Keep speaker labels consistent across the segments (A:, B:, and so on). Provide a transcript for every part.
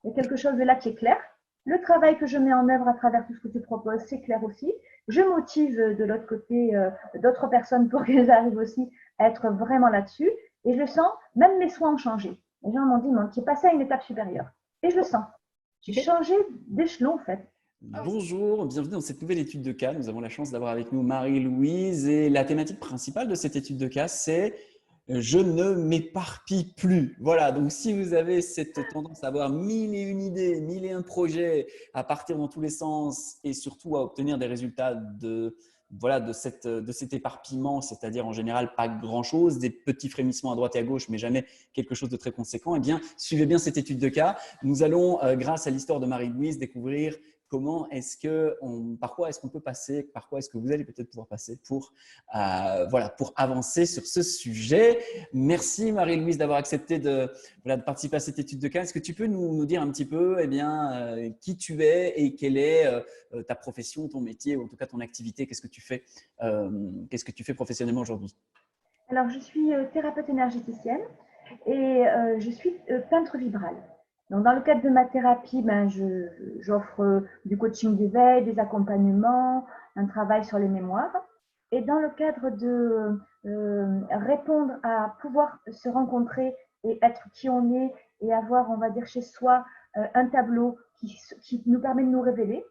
A: Il y a quelque chose de là qui est clair. Le travail que je mets en œuvre à travers tout ce que tu proposes, c'est clair aussi. Je motive de l'autre côté d'autres personnes pour qu'elles arrivent aussi à être vraiment là-dessus. Et je le sens, même mes soins ont changé. Les gens m'ont dit, tu es passé à une étape supérieure. Et je le sens. J'ai
B: Ok.
A: changé d'échelon, en fait.
B: Bonjour, bienvenue dans cette nouvelle étude de cas. Nous avons la chance d'avoir avec nous Marie-Louise et la thématique principale de cette étude de cas, c'est je ne m'éparpille plus. Voilà, donc si vous avez cette tendance à avoir mille et une idées, mille et un projets, à partir dans tous les sens et surtout à obtenir des résultats de cet éparpillement, c'est-à-dire en général pas grand-chose, des petits frémissements à droite et à gauche, mais jamais quelque chose de très conséquent, eh bien, suivez bien cette étude de cas. Nous allons, grâce à l'histoire de Marie-Louise, découvrir par quoi est-ce qu'on peut passer, par quoi est-ce que vous allez peut-être pouvoir passer pour avancer sur ce sujet. Merci Marie-Louise d'avoir accepté de participer à cette étude de cas. Est-ce que tu peux nous dire un petit peu qui tu es et quelle est ta profession, ton métier ou en tout cas ton activité? Qu'est-ce que tu fais professionnellement aujourd'hui?
A: Alors, je suis thérapeute énergéticienne et je suis peintre vibrale. Donc, dans le cadre de ma thérapie, j'offre du coaching d'éveil, des accompagnements, un travail sur les mémoires. Et dans le cadre de répondre à pouvoir se rencontrer et être qui on est et avoir, on va dire, chez soi un tableau qui nous permet de nous révéler,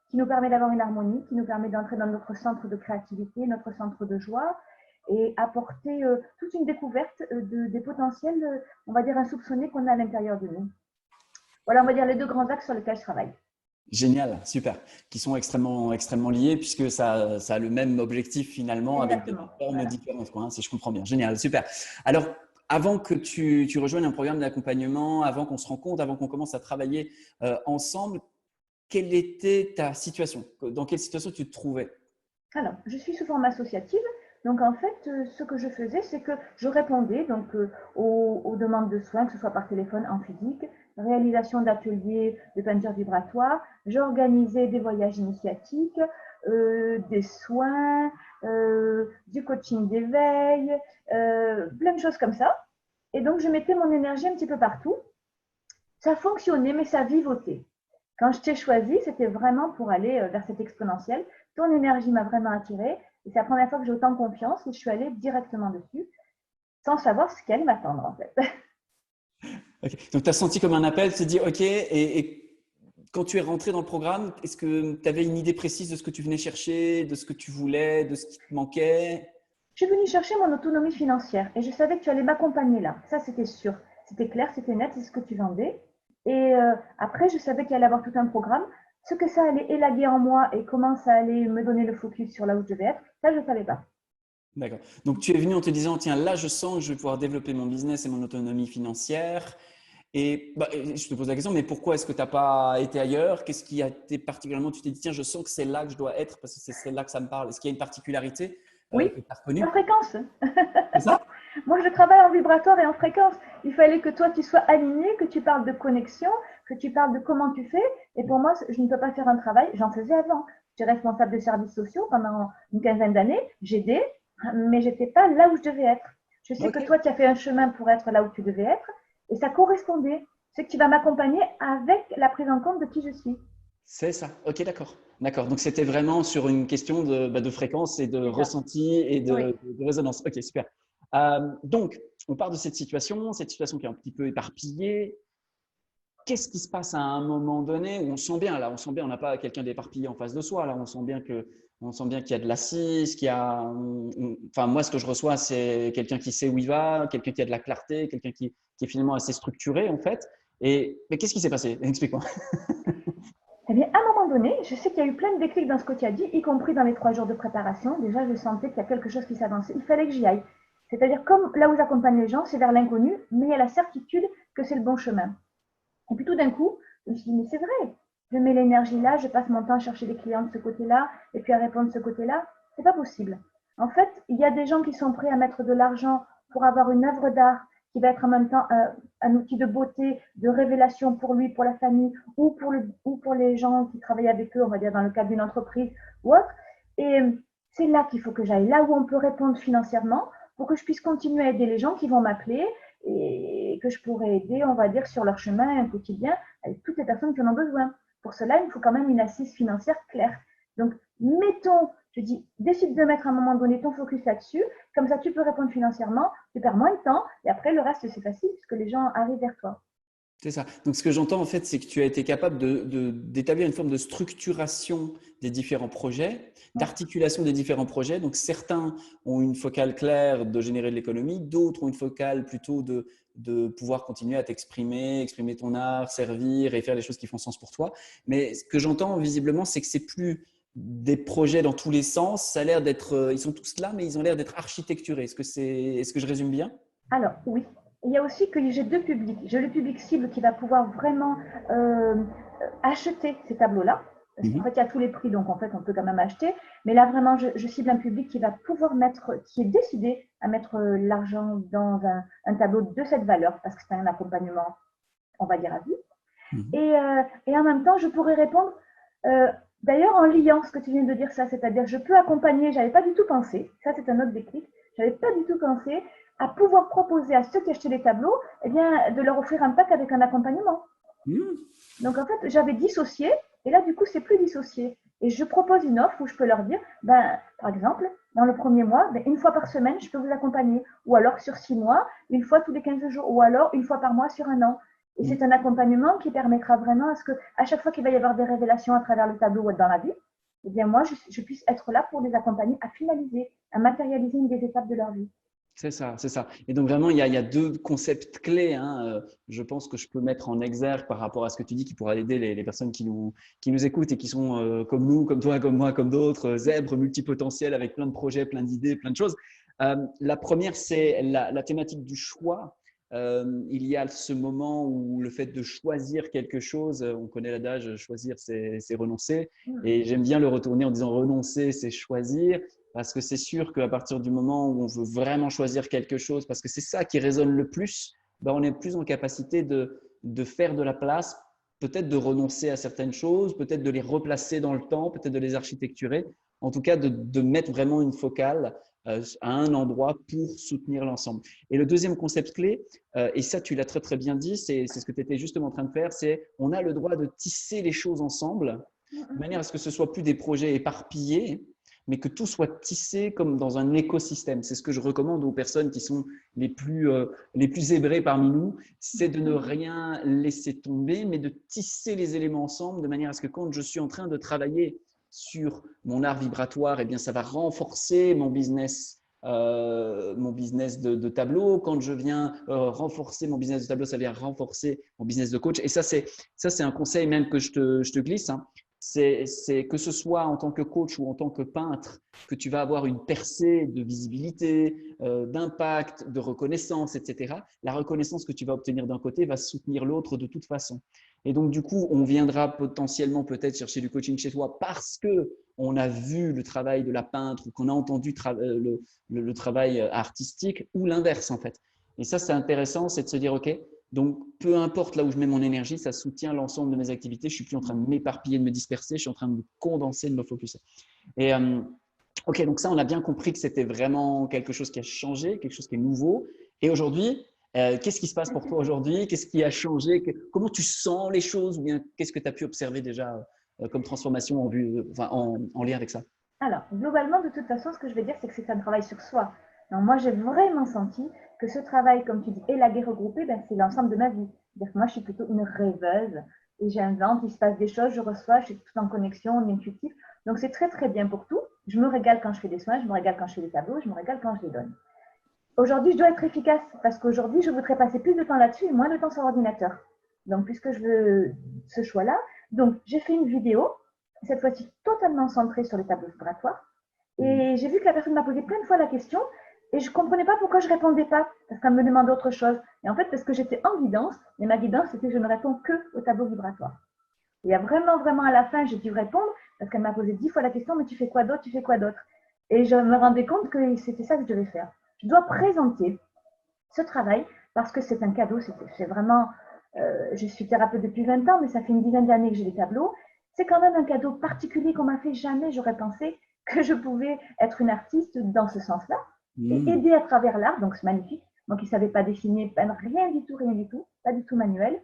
A: qui nous permet d'avoir une harmonie, qui nous permet d'entrer dans notre centre de créativité, notre centre de joie, et apporter toute une découverte des potentiels, on va dire, insoupçonnés qu'on a à l'intérieur de nous. Voilà, on va dire les deux grands axes sur lesquels je travaille.
B: Génial, super. Qui sont extrêmement liés puisque ça a le même objectif finalement avec des
A: Exactement.
B: formes
A: Voilà.
B: différentes, quoi, hein, si je comprends bien. Génial, super. Alors, avant que tu rejoignes un programme d'accompagnement, avant qu'on se rencontre, avant qu'on commence à travailler ensemble, quelle était ta situation? Dans quelle situation tu te trouvais?
A: Alors, je suis sous forme associative. Donc, en fait, ce que je faisais, c'est que je répondais donc, aux demandes de soins, que ce soit par téléphone, en physique, réalisation d'ateliers de peinture vibratoire. J'organisais des voyages initiatiques, des soins, du coaching d'éveil, plein de choses comme ça. Et donc, je mettais mon énergie un petit peu partout. Ça fonctionnait, mais ça vivotait. Quand je t'ai choisi, c'était vraiment pour aller vers cette exponentielle. Ton énergie m'a vraiment attirée et c'est la première fois que j'ai autant confiance et je suis allée directement dessus sans savoir ce qu'elle m'attendre en fait.
B: Okay. Donc, tu as senti comme un appel, tu t'es dit OK, et quand tu es rentré dans le programme, est-ce que tu avais une idée précise de ce que tu venais chercher, de ce que tu voulais, de ce qui te manquait?
A: Je suis venue chercher mon autonomie financière et je savais que tu allais m'accompagner là. Ça, c'était sûr. C'était clair, c'était net, c'est ce que tu vendais. Et après, je savais qu'il allait avoir tout un programme. Ce que ça allait élaguer en moi et comment ça allait me donner le focus sur là où je devais être, ça, je ne savais pas.
B: D'accord. Donc, tu es venu en te disant, tiens, là, je sens que je vais pouvoir développer mon business et mon autonomie financière. Et je te pose la question, mais pourquoi est-ce que tu n'as pas été ailleurs? Qu'est-ce qui a été particulièrement, tu t'es dit, tiens, je sens que c'est là que je dois être parce que c'est là que ça me parle. Est-ce qu'il y a une particularité
A: Oui,
B: que tu as
A: la
B: reconnue?
A: fréquence.
B: C'est ça?
A: Moi, je travaille en vibratoire et en fréquence. Il fallait que toi, tu sois aligné, que tu parles de connexion, que tu parles de comment tu fais. Et pour moi, je ne peux pas faire un travail. J'en faisais avant. J'étais responsable de services sociaux pendant une quinzaine d'années. J'aidais, mais je n'étais pas là où je devais être. Je sais que
B: Ok.
A: toi, tu as fait un chemin pour être là où tu devais être. Et ça correspondait. C'est que tu vas m'accompagner avec la prise en compte de qui je suis.
B: C'est ça. Ok, d'accord. D'accord. Donc, c'était vraiment sur une question de fréquence et de
A: C'est ça.
B: ressenti et
A: Oui.
B: de résonance. Ok, super. Donc, on part de cette situation qui est un petit peu éparpillée. Qu'est-ce qui se passe à un moment donné où on sent bien, là, on sent bien, on n'a pas quelqu'un d'éparpillé en face de soi, là, on sent bien qu'il y a de l'assise, enfin, moi, ce que je reçois, c'est quelqu'un qui sait où il va, quelqu'un qui a de la clarté, quelqu'un qui est finalement assez structuré, en fait. Mais qu'est-ce qui s'est passé? Explique-moi.
A: Eh bien, à un moment donné, je sais qu'il y a eu plein de déclics dans ce que tu as dit, y compris dans les 3 jours de préparation. Déjà, je sentais qu'il y a quelque chose qui s'avançait. Il fallait que j'y aille. C'est-à-dire, comme là où j'accompagne les gens, c'est vers l'inconnu, mais il y a la certitude que c'est le bon chemin. Et puis tout d'un coup, je me suis dit, mais c'est vrai, je mets l'énergie là, je passe mon temps à chercher des clients de ce côté-là, et puis à répondre de ce côté-là. C'est pas possible. En fait, il y a des gens qui sont prêts à mettre de l'argent pour avoir une œuvre d'art qui va être en même temps un outil de beauté, de révélation pour lui, pour la famille, ou pour les gens qui travaillent avec eux, on va dire dans le cadre d'une entreprise ou autre. Et c'est là qu'il faut que j'aille, là où on peut répondre financièrement, pour que je puisse continuer à aider les gens qui vont m'appeler et que je pourrais aider, on va dire, sur leur chemin quotidien avec toutes les personnes qui en ont besoin. Pour cela, il faut quand même une assise financière claire. Donc, mettons, je dis, décide de mettre à un moment donné ton focus là-dessus, comme ça tu peux répondre financièrement, tu perds moins de temps, et après le reste c'est facile puisque les gens arrivent vers toi.
B: C'est ça. Donc, ce que j'entends en fait, c'est que tu as été capable d'établir une forme de structuration des différents projets, d'articulation des différents projets. Donc, certains ont une focale claire de générer de l'économie, d'autres ont une focale plutôt de pouvoir continuer à t'exprimer, exprimer ton art, servir et faire les choses qui font sens pour toi. Mais ce que j'entends visiblement, c'est que c'est plus des projets dans tous les sens. Ça a l'air d'être, ils sont tous là, mais ils ont l'air d'être architecturés. Est-ce que je résume bien?
A: Alors, oui. Il y a aussi que j'ai deux publics. J'ai le public cible qui va pouvoir vraiment euh, acheter ces tableaux-là. Parce qu'en fait, il y a tous les prix, donc en fait, on peut quand même acheter. Mais là, vraiment, je cible un public qui va pouvoir mettre, qui est décidé à mettre l'argent dans un tableau de cette valeur, parce que c'est un accompagnement, on va dire, à vie. Et en même temps, je pourrais répondre, d'ailleurs, en liant ce que tu viens de dire, ça, c'est-à-dire, je peux accompagner, je n'avais pas du tout pensé, ça, c'est un autre déclic, je n'avais pas du tout pensé à pouvoir proposer à ceux qui achetaient les tableaux, eh bien, de leur offrir un pack avec un accompagnement. Donc, en fait, j'avais dissocié, et là, du coup, c'est plus dissocié. Et je propose une offre où je peux leur dire, par exemple, dans le premier mois, une fois par semaine, je peux vous accompagner. Ou alors sur 6 mois, une fois tous les 15 jours. Ou alors une fois par mois sur un an. Et c'est un accompagnement qui permettra vraiment à ce qu'à chaque fois qu'il va y avoir des révélations à travers le tableau ou dans la vie, eh bien moi, je puisse être là pour les accompagner à finaliser, à matérialiser une des étapes de leur vie.
B: C'est ça, c'est ça. Et donc vraiment, il y a deux concepts clés, hein, je pense que je peux mettre en exergue par rapport à ce que tu dis qui pourra aider les personnes qui nous écoutent et qui sont comme nous, comme toi, comme moi, comme d'autres, zèbres multipotentiels avec plein de projets, plein d'idées, plein de choses. La première, c'est la thématique du choix. Il y a ce moment où le fait de choisir quelque chose, on connaît l'adage, choisir, c'est renoncer. Et j'aime bien le retourner en disant renoncer, c'est choisir. Parce que c'est sûr qu'à partir du moment où on veut vraiment choisir quelque chose, parce que c'est ça qui résonne le plus, ben on est plus en capacité de faire de la place, peut-être de renoncer à certaines choses, peut-être de les replacer dans le temps, peut-être de les architecturer, en tout cas de mettre vraiment une focale à un endroit pour soutenir l'ensemble. Et le deuxième concept clé, et ça tu l'as très très bien dit, c'est ce que tu étais justement en train de faire, c'est on a le droit de tisser les choses ensemble, de manière à ce que ce soit plus des projets éparpillés, mais que tout soit tissé comme dans un écosystème. C'est ce que je recommande aux personnes qui sont les plus zébrées parmi nous, c'est de ne rien laisser tomber, mais de tisser les éléments ensemble de manière à ce que quand je suis en train de travailler sur mon art vibratoire, eh bien, ça va renforcer mon business de tableau. Quand je viens renforcer mon business de tableau, ça vient renforcer mon business de coach. Et ça, c'est un conseil même que je te glisse. Hein. C'est que ce soit en tant que coach ou en tant que peintre, que tu vas avoir une percée de visibilité, d'impact, de reconnaissance, etc. La reconnaissance que tu vas obtenir d'un côté va soutenir l'autre de toute façon. Et donc, du coup, on viendra potentiellement peut-être chercher du coaching chez toi parce qu'on a vu le travail de la peintre ou qu'on a entendu le travail artistique ou l'inverse en fait. Et ça, c'est intéressant, c'est de se dire, OK, donc, peu importe là où je mets mon énergie, ça soutient l'ensemble de mes activités. Je ne suis plus en train de m'éparpiller, de me disperser. Je suis en train de me condenser, de me focuser. Et OK, donc ça, on a bien compris que c'était vraiment quelque chose qui a changé, quelque chose qui est nouveau. Et aujourd'hui, qu'est-ce qui se passe pour toi aujourd'hui? Qu'est-ce qui a changé? Comment tu sens les choses? Ou bien qu'est-ce que tu as pu observer déjà comme transformation en lien avec ça?
A: Alors, globalement, de toute façon, ce que je vais dire, c'est que c'est un travail sur soi. Donc, moi, j'ai vraiment senti que ce travail, comme tu dis, élagué, regroupé, c'est l'ensemble de ma vie. C'est-à-dire que moi, je suis plutôt une rêveuse et j'invente, il se passe des choses, je reçois, je suis tout en connexion, en intuitif. Donc, c'est très, très bien pour tout. Je me régale quand je fais des soins, je me régale quand je fais des tableaux, je me régale quand je les donne. Aujourd'hui, je dois être efficace parce qu'aujourd'hui, je voudrais passer plus de temps là-dessus et moins de temps sur l'ordinateur. Donc, puisque je veux ce choix-là, donc j'ai fait une vidéo, cette fois-ci totalement centrée sur les tableaux vibratoires. Et j'ai vu que la personne m'a posé plein de fois la question et je ne comprenais pas pourquoi je ne répondais pas, parce qu'elle me demandait autre chose. Et en fait, parce que j'étais en guidance, et ma guidance, c'était que je ne réponds que aux tableaux vibratoires. Et vraiment, vraiment à la fin, j'ai dû répondre, parce qu'elle m'a posé 10 fois la question, mais tu fais quoi d'autre, tu fais quoi d'autre? Et je me rendais compte que c'était ça que je devais faire. Je dois présenter ce travail parce que c'est un cadeau, c'est vraiment, je suis thérapeute depuis 20 ans, mais ça fait une dizaine d'années que j'ai des tableaux. C'est quand même un cadeau particulier qu'on m'a fait. Jamais j'aurais pensé que je pouvais être une artiste dans ce sens-là et aider à travers l'art, donc c'est magnifique. moi qui ne savais pas dessiner, peindre, rien du tout, pas du tout manuel.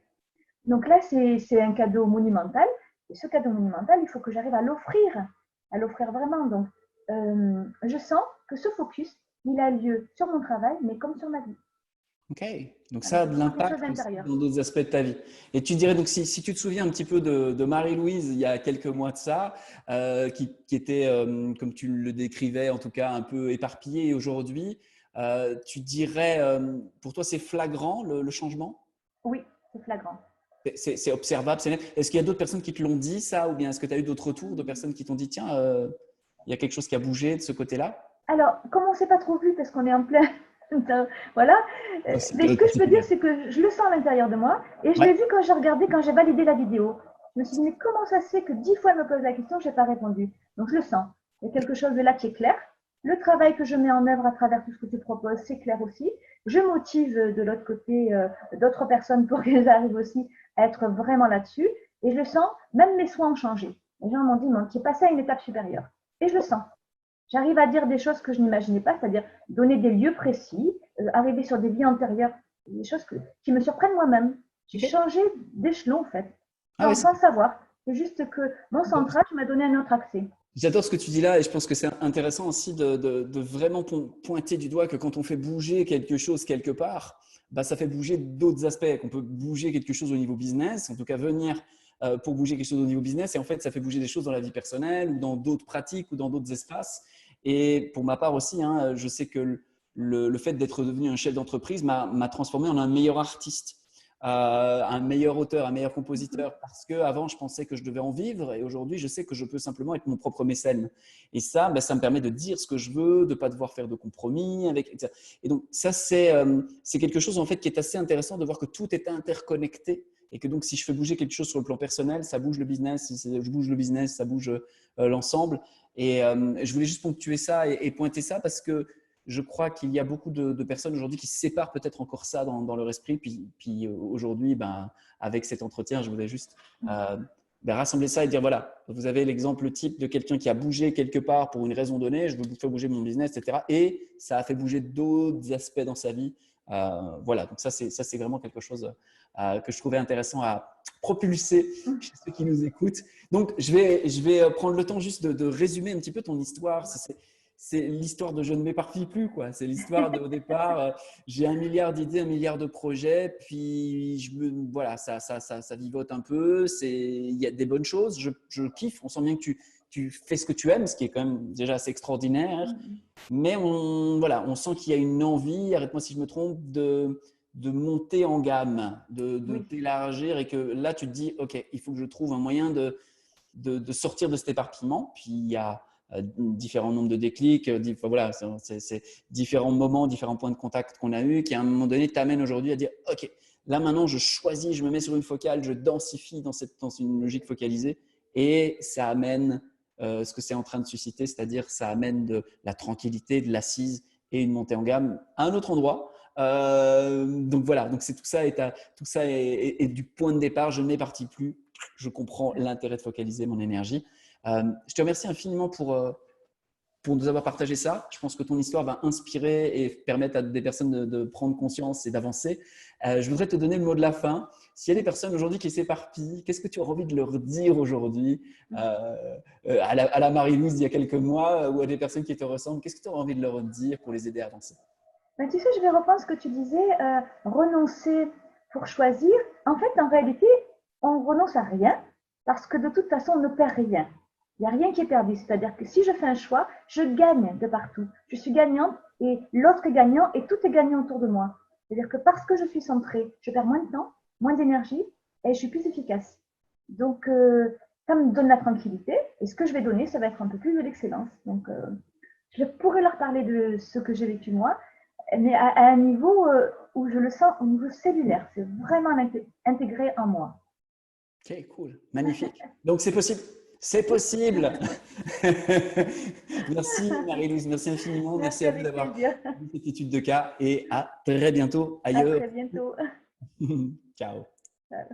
A: Donc là, c'est un cadeau monumental. Et ce cadeau monumental, il faut que j'arrive à l'offrir vraiment. Donc, je sens que ce focus, il a lieu sur mon travail, mais comme sur ma vie.
B: Ok, donc
A: Voilà,
B: ça a
A: c'est
B: de
A: vraiment quelque chose
B: l'impact aussi
A: d'intérieur.
B: dans d'autres aspects de ta vie. Et tu dirais, donc si tu te souviens un petit peu de Marie-Louise il y a quelques mois de ça, qui était, comme tu le décrivais, en tout cas un peu éparpillée, et aujourd'hui, tu dirais, pour toi, c'est flagrant le changement?
A: Oui, c'est flagrant.
B: C'est observable, c'est net. Est-ce qu'il y a d'autres personnes qui te l'ont dit ça, ou bien est-ce que tu as eu d'autres retours de personnes qui t'ont dit, tiens, il y a quelque chose qui a bougé de ce côté-là?
A: Alors, comme on ne s'est pas trop vu parce qu'on est en plein… voilà.
B: C'est une
A: Mais ce
B: période
A: que je peux dire,
B: particulière.
A: c'est que je le sens à l'intérieur de moi. Et je
B: Ouais.
A: l'ai vu quand j'ai regardé, quand j'ai validé la vidéo. Je me suis dit, mais comment ça se fait que 10 fois elle me pose la question, je n'ai pas répondu. Donc, je le sens. Il y a quelque chose de là qui est clair. Le travail que je mets en œuvre à travers tout ce que tu proposes, c'est clair aussi. Je motive de l'autre côté d'autres personnes pour qu'elles arrivent aussi à être vraiment là-dessus. Et je le sens, même mes soins ont changé. Les gens m'ont dit, tu es passé à une étape supérieure. Et je le sens. J'arrive à dire des choses que je n'imaginais pas, c'est-à-dire donner des lieux précis, arriver sur des vies antérieures, des choses qui me surprennent moi-même. J'ai
B: Ok.
A: changé d'échelon en fait,
B: Ah ouais,
A: sans savoir. C'est juste que mon centrage m'a donné un autre accès.
B: j'adore ce que tu dis là, et je pense que c'est intéressant aussi de vraiment pointer du doigt que quand on fait bouger quelque chose quelque part, bah, ça fait bouger d'autres aspects, qu'on peut bouger quelque chose au niveau business, en tout cas venir pour bouger quelque chose au niveau business, et en fait ça fait bouger des choses dans la vie personnelle ou dans d'autres pratiques ou dans d'autres espaces. Et pour ma part aussi, hein, je sais que le fait d'être devenu un chef d'entreprise m'a transformé en un meilleur artiste. Un meilleur auteur, un meilleur compositeur, parce qu'avant, je pensais que je devais en vivre, et aujourd'hui, je sais que je peux simplement être mon propre mécène. Et ça, ben, ça me permet de dire ce que je veux, de ne pas devoir faire de compromis avec, etc. Et donc, ça, c'est quelque chose en fait qui est assez intéressant de voir que tout est interconnecté, et que donc, si je fais bouger quelque chose sur le plan personnel, ça bouge le business. Si je bouge le business, ça bouge l'ensemble. Et je voulais juste ponctuer ça et pointer ça parce que je crois qu'il y a beaucoup de personnes aujourd'hui qui séparent peut-être encore ça dans leur esprit. Puis aujourd'hui, ben, avec cet entretien, je voulais juste rassembler ça et dire voilà, vous avez l'exemple type de quelqu'un qui a bougé quelque part pour une raison donnée, je veux faire bouger mon business, etc. Et ça a fait bouger d'autres aspects dans sa vie. Voilà, donc ça, c'est vraiment quelque chose que je trouvais intéressant à propulser chez ceux qui nous écoutent. Donc, je vais prendre le temps juste de résumer un petit peu ton histoire. C'est l'histoire de je ne m'éparpille plus, quoi. C'est l'histoire au départ, j'ai 1 milliard d'idées, 1 milliard de projets, puis voilà, ça vivote un peu. Il y a des bonnes choses, je kiffe. On sent bien que tu fais ce que tu aimes, ce qui est quand même déjà assez extraordinaire. Mais voilà, on sent qu'il y a une envie, arrête-moi si je me trompe, de monter en gamme, de
A: Oui.
B: t'élargir, et que là, tu te dis, OK, il faut que je trouve un moyen de sortir de cet éparpillement. Puis il y a différents nombres de déclics, voilà, c'est différents moments, différents points de contact qu'on a eus qui à un moment donné t'amènent aujourd'hui à dire ok, là maintenant je choisis, je me mets sur une focale, je densifie dans une logique focalisée, et ça amène ce que c'est en train de susciter, c'est-à-dire ça amène de la tranquillité, de l'assise et une montée en gamme à un autre endroit. Donc voilà, donc c'est tout ça est du point de départ, je ne m'éparpille plus, je comprends l'intérêt de focaliser mon énergie. Je te remercie infiniment pour nous avoir partagé ça. Je pense que ton histoire va inspirer et permettre à des personnes de prendre conscience et d'avancer. Je voudrais te donner le mot de la fin. S'il y a des personnes aujourd'hui qui s'éparpillent, qu'est-ce que tu auras envie de leur dire aujourd'hui à la Marie-Louise il y a quelques mois, ou à des personnes qui te ressemblent, qu'est-ce que tu auras envie de leur dire pour les aider à avancer?
A: Ben, tu sais, je vais reprendre ce que tu disais, renoncer pour choisir. En fait, en réalité, on renonce à rien parce que de toute façon, on ne perd rien. Il n'y a rien qui est perdu. C'est-à-dire que si je fais un choix, je gagne de partout. Je suis gagnante et l'autre est gagnant et tout est gagnant autour de moi. C'est-à-dire que parce que je suis centrée, je perds moins de temps, moins d'énergie et je suis plus efficace. Donc, ça me donne la tranquillité et ce que je vais donner, ça va être un peu plus de l'excellence. Donc, je pourrais leur parler de ce que j'ai vécu moi, mais à un niveau où je le sens au niveau cellulaire. C'est vraiment intégré en moi.
B: Ok, cool, magnifique. Donc c'est possible. C'est possible. Merci Marie-Louise, merci infiniment. Merci
A: Merci,
B: à vous
A: avec
B: d'avoir
A: plaisir.
B: vu cette étude de cas, et à très bientôt
A: À
B: ailleurs.
A: très bientôt.
B: Ciao.
A: Ciao.